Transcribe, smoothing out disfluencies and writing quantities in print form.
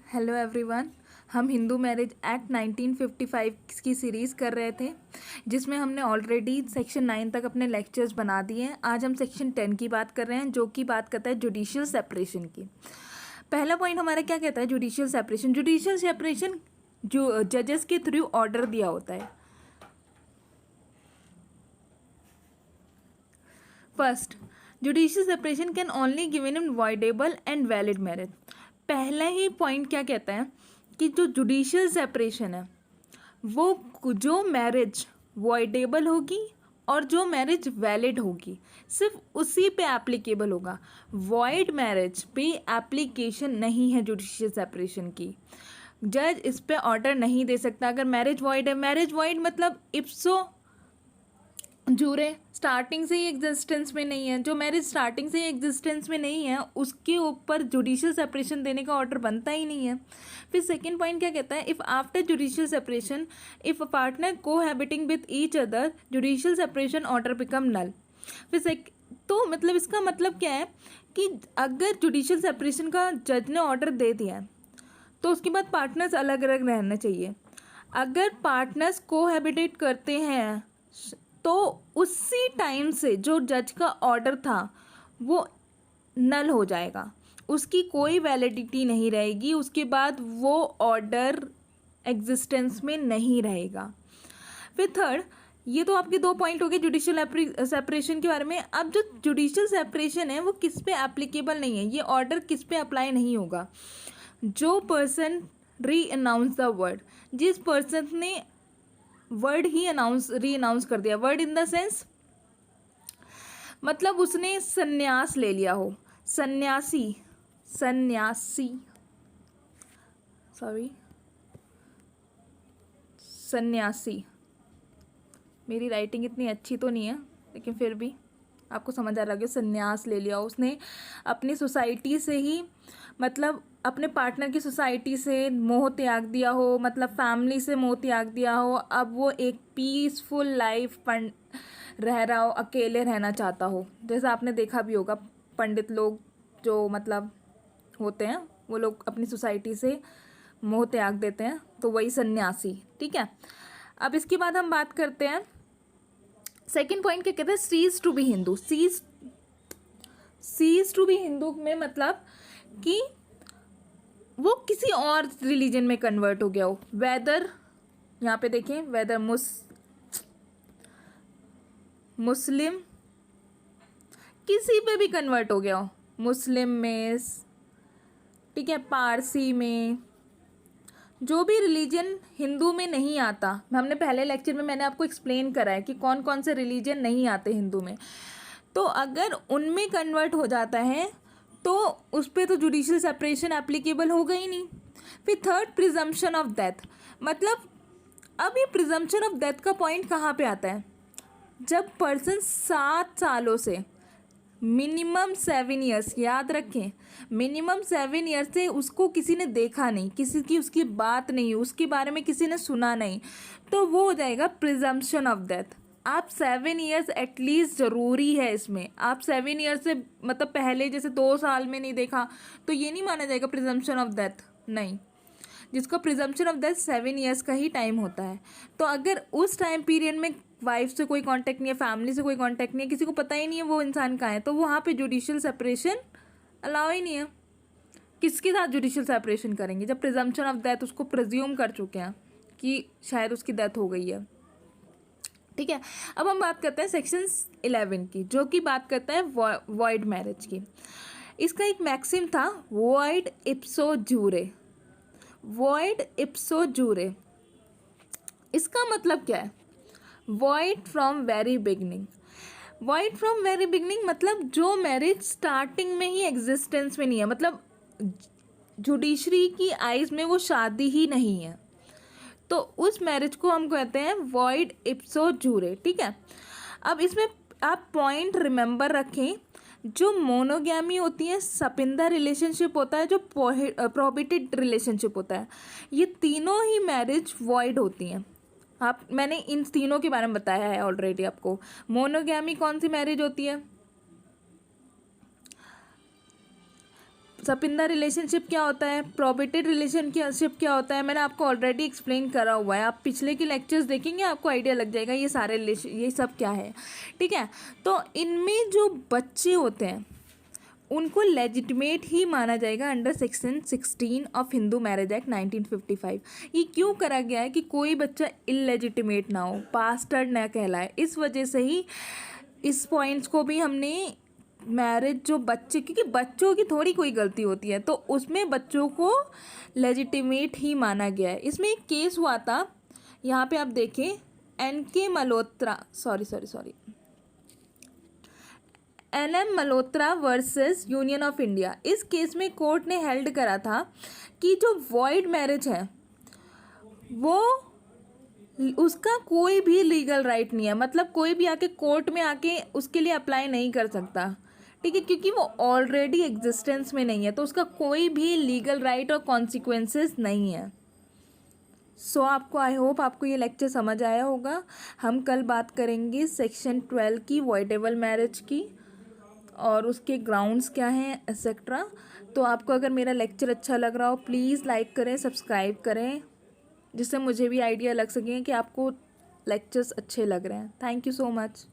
Hello everyone. हम Hindu marriage act 1955 की series कर रहे थे, जिसमें हमने ऑलरेडी सेक्शन 9 तक अपने लेक्चर्स बना दिए हैं। आज हम सेक्शन 10 की बात कर रहे हैं, जो कि बात करता है जुडिशियल सेपरेशन की। पहला पॉइंट हमारा क्या कहता है? Judicial separation. जुडिशियल सेपरेशन जो जजेस के थ्रू ऑर्डर दिया होता है। First, judicial separation can only given in voidable and valid marriage. पहला ही पॉइंट क्या कहता है कि जो जुडिशियल सेपरेशन है वो जो मैरिज वॉइडेबल होगी और जो मैरिज वैलिड होगी सिर्फ उसी पे एप्लीकेबल होगा। वॉइड मैरिज पे एप्लीकेशन नहीं है जुडिशियल सेपरेशन की। जज इस पे ऑर्डर नहीं दे सकता। अगर मैरिज वॉइड है, मैरिज वॉइड मतलब इप्सो जूरे स्टार्टिंग से ही एग्जिस्टेंस में नहीं है। जो मैरिज स्टार्टिंग से ही एग्जिस्टेंस में नहीं है उसके ऊपर जुडिशियल सेपरेशन देने का ऑर्डर बनता ही नहीं है। फिर सेकंड पॉइंट क्या कहता है? If after judicial separation if a partner cohabiting with each other judicial separation order become null. फिर तो मतलब इसका मतलब क्या है कि अगर जुडिशियल सेपरेशन का जज ने ऑर्डर दे दिया है तो उसके बाद पार्टनर्स अलग अलग रहना चाहिए। अगर पार्टनर्स कोहैबिटेट करते हैं तो उसी टाइम से जो जज का ऑर्डर था वो नल हो जाएगा, उसकी कोई वैलिडिटी नहीं रहेगी। उसके बाद वो ऑर्डर एग्जिस्टेंस में नहीं रहेगा। फिर थर्ड, ये तो आपके दो पॉइंट हो गए जुडिशियल सेपरेशन के बारे में। अब जो जुडिशियल सेपरेशन है वो किस पे एप्लीकेबल नहीं है, ये ऑर्डर किस पे अप्लाई नहीं होगा? जो पर्सन री अनाउंस द वर्ड, जिस पर्सन ने वर्ड ही री अनाउंस कर दिया। वर्ड इन द सेंस मतलब उसने संन्यास ले लिया हो। सन्यासी सन्यासी सॉरी सन्यासी, मेरी राइटिंग इतनी अच्छी तो नहीं है लेकिन फिर भी आपको समझ आ रहा है। संन्यास ले लिया उसने अपनी सोसाइटी से ही, मतलब अपने पार्टनर की सोसाइटी से मोह त्याग दिया हो, मतलब फैमिली से मोह त्याग दिया हो। अब वो एक पीसफुल लाइफ रह रहा हो, अकेले रहना चाहता हो। जैसा आपने देखा भी होगा, पंडित लोग जो मतलब होते हैं वो लोग अपनी सोसाइटी से मोह त्याग देते हैं, तो वही सन्यासी। ठीक है, अब इसके बाद हम बात करते हैं सेकेंड पॉइंट क्या कहते हैं? Ceases to be Hindu. Ceases to be Hindu में मतलब कि वो किसी और रिलीजन में कन्वर्ट हो गया हो। वेदर, यहाँ पे देखें, वेदर मुस्लिम किसी पे भी कन्वर्ट हो गया हो, मुस्लिम में, ठीक है, पारसी में, जो भी रिलीजन हिंदू में नहीं आता। हमने पहले लेक्चर में मैंने आपको एक्सप्लेन करा है कि कौन कौन से रिलीजन नहीं आते हिंदू में। तो अगर उनमें कन्वर्ट हो जाता है तो उस पर तो जुडिशियल सेपरेशन एप्लीकेबल होगा ही नहीं। फिर थर्ड, प्रिजम्पशन ऑफ डेथ। मतलब अब ये प्रिजम्पशन ऑफ डेथ का पॉइंट कहाँ पे आता है? जब पर्सन 7 सालों से, मिनिमम 7 ईयर्स, याद रखें, मिनिमम 7 ईयर्स से उसको किसी ने देखा नहीं, किसी की उसकी बात नहीं, उसके बारे में किसी ने सुना नहीं, तो वो हो जाएगा प्रिजम्पशन ऑफ डेथ। आप 7 ईयर्स एटलीस्ट ज़रूरी है इसमें। आप 7 ईयर्स से मतलब पहले जैसे 2 साल में नहीं देखा तो ये नहीं माना जाएगा प्रिजम्पशन ऑफ डेथ, नहीं। जिसका प्रिजम्पशन ऑफ डेथ 7 ईयर्स का ही टाइम होता है। तो अगर उस टाइम पीरियड में वाइफ से कोई कांटेक्ट नहीं है, फैमिली से कोई कांटेक्ट नहीं है, किसी को पता ही नहीं है वो इंसान कहाँ है, तो वहाँ पे जुडिशियल सेपरेशन अलाउ ही नहीं है। किसके साथ जुडिशियल सेपरेशन करेंगे? जब प्रिजम्पशन ऑफ डेथ उसको प्रिज्यूम कर चुके हैं कि शायद उसकी डेथ हो गई है। ठीक है, अब हम बात करते हैं सेक्शन 11 की, जो कि बात करता है वॉइड मैरिज की। इसका एक मैक्सिम था, वॉइड इप्सो जूरे। वॉइड इप्सो जूरे, इसका मतलब क्या है? Void from very beginning. Void from very beginning मतलब जो मैरिज स्टार्टिंग में ही एग्जिस्टेंस में नहीं है, मतलब जुडिशरी की आइज में वो शादी ही नहीं है, तो उस मैरिज को हम कहते हैं वॉइड इप्सो जूरे। ठीक है, अब इसमें आप पॉइंट रिमेंबर रखें, जो मोनोगैमी होती है, सपिंदा रिलेशनशिप होता है, जो प्रोहिबिटेड रिलेशनशिप होता है, ये तीनों ही मैरिज वॉइड होती हैं। मैंने इन तीनों के बारे में बताया है ऑलरेडी आपको। मोनोगैमी कौन सी मैरिज होती है? सपिंदा रिलेशनशिप क्या होता है, प्रोबेटेड रिलेशनशिप क्या होता है, मैंने आपको ऑलरेडी एक्सप्लेन करा हुआ है। आप पिछले के लेक्चर्स देखेंगे आपको आइडिया लग जाएगा ये सारे रिलेशन ये सब क्या है, ठीक है। तो इनमें जो बच्चे होते हैं उनको लेजिटिमेट ही माना जाएगा under section 16 of Hindu marriage act 1955। ये क्यों करा गया है कि कोई बच्चा इलेजिटिमेट ना हो, बास्टर्ड ना कहलाए, इस वजह से ही इस पॉइंट्स को भी हमने मैरिज जो बच्चे, क्योंकि बच्चों की थोड़ी कोई गलती होती है तो उसमें बच्चों को लेजिटिमेट ही माना गया है। इसमें एक केस हुआ था, यहाँ पे आप देखें, NK Malhotra NM Malhotra versus union of India. इस केस में कोर्ट ने हेल्ड करा था कि जो वॉइड मैरिज है वो उसका कोई भी लीगल राइट नहीं है, मतलब कोई भी आके कोर्ट में आके उसके लिए अप्लाई नहीं कर सकता, ठीक है, क्योंकि वो ऑलरेडी एग्जिस्टेंस में नहीं है तो उसका कोई भी लीगल राइट और कॉन्सिक्वेंसेस नहीं है। सो आपको, आई होप आपको ये लेक्चर समझ आया होगा। हम कल बात करेंगे सेक्शन 12 की, वॉइडेबल मैरिज की, और उसके ग्राउंड्स क्या हैं एक्सेट्रा। तो आपको अगर मेरा लेक्चर अच्छा लग रहा हो प्लीज़ लाइक करें, सब्सक्राइब करें, जिससे मुझे भी आइडिया लग सके कि आपको लेक्चर्स अच्छे लग रहे हैं। Thank you so much.